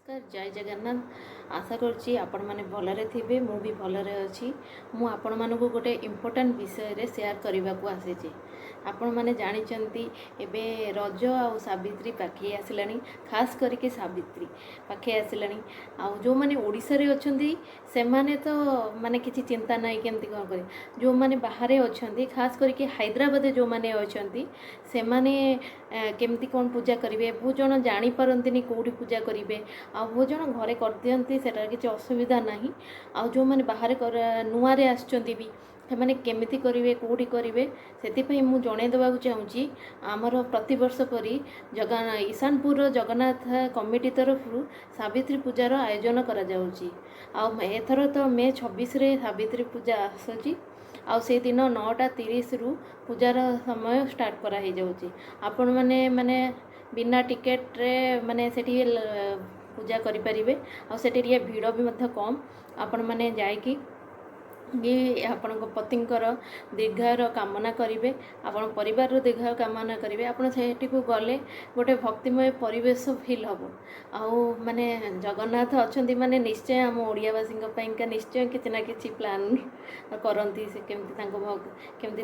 नमस्कार जय जगन्नाथ आशा करुच्ची आपण मैंने भलरे थे मु भी भलरे अच्छी मु आपण मानक गोटे इम्पोर्टाट विषय शेयर करने को आसी आपण मैंने जानते एबे रज आ सावित्री पाखे आसला खास करके सावित्री पाखे आसला आउ जो मैंने ओडिशा रे अछंती से माने तो माने किसी चिंता ना केमती कौन कर जो मैंने बाहर अच्छा खास करके हैदराबाद जो मैंने अच्छा से माने केमती कौन पूजा करेंगे बहुत जन जापारती कौटी पूजा करेंगे आ बहुत जन घरे कर दिखती से किसी असुविधा ना आ जो मैंने बाहर नुआ भी से केमिति करेंगे कौटी करेंगे से मुझे जनईदेवा चाहूँगी आमर प्रतिवर्ष परी ईशानपुर जगन्नाथ कमिटी तरफ सावित्री पूजार आयोजन एथर तो मे 26 सावित्री पूजा आसूँ आउ से दिन 9:30 रु पूजार समय स्टार्ट कराई जाऊँगी आपण मैंने माने बिना टिकेट रे माने सेठी पूजा करें आ सेठी भिड़ भी मध्य कम आपण मैंने जाइकी ये आपण पतिंकर दीर्घायर कामना करेंगे आपण परिवार दीर्घाय कामना करेंगे आपण सेठी को गले गोटे भक्तिमय परिवेश फील हम आउ माने जगन्नाथ अच्छा माने निश्चय आम ओडियावासी निश्चय किसी ना कि प्लान करती से केमती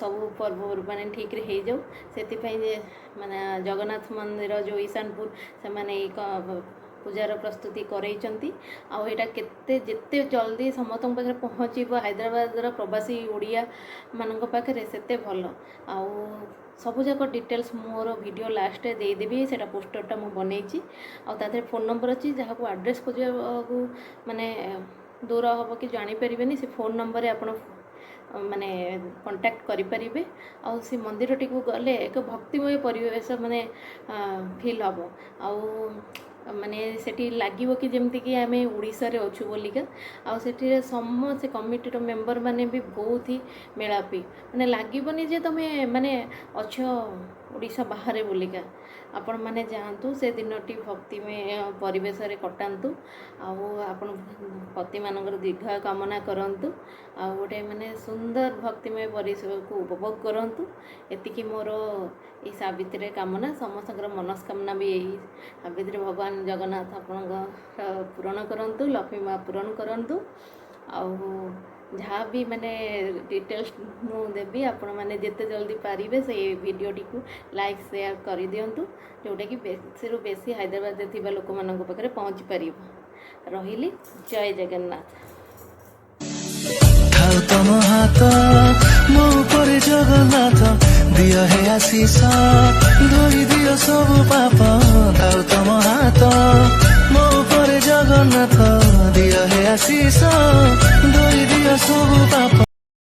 सब पर्व माने ठीक रे हो जाऊ से माने जगन्नाथ मंदिर जो ईशानपुर से माने पूजार प्रस्तुति करते आईटा केते जिते जल्दी समस्त पाखे पहुँचब हैदराबाद प्रवासी ओडिया मान पाखे से भल आउ सबूक डिटेल्स मोर वीडियो लास्ट देदेवी से पोस्टरटा मुझे बनई आते फोन नंबर अच्छी जहाँ को एड्रेस खोजा माने दूर हम कि जानीपर से फोन नंबर आपण माने कांटेक्ट करें आउ से मंदिर टी गले एक भक्तिमय परिवेश माने फील हम आउ माने सेठी लागिवो कि जमती कि आमे उड़ीसा रे अच्छु बोलिका आ सेठी समस्त कमिटी मेंबर माने भी बहुत ही मेलापी माने लागिवनी जे तमे माने अच्छो उड़ीसा बाहर बोलिका आपण माने जानतु से दिनटी भक्तिमय परिवेश रे कटांतु आपण पति मानकर दीर्घ कामना करंतु आ गोटे माने सुंदर भक्तिमय परिवेश को उपभोग करंतु एतिकी मोर ये सावित्री कामना समस्त मनस्कामना भी यही सावित्री भगवान जगन्नाथ आपण पूरण करंतु लक्ष्मी माँ पूरण करंतु आउ जहाँ भी माने डिटेल्स मु देवी आपण माने जिते जल्दी पारिबे से वीडियोटी को लाइक शेयर कर दिंतु जोटा कि बेसी बेसी हैदराबाद थिबा लोक मानक पाखरे पहुँची पारिबो रहिली जय जगन्नाथ तम हाथ मो पर जगन्नाथ दिया है आशीष धोई दियो सब पाप थाउ तम हाथ मो पर जगन्नाथ दिया है आशीष धोई दियो सब पाप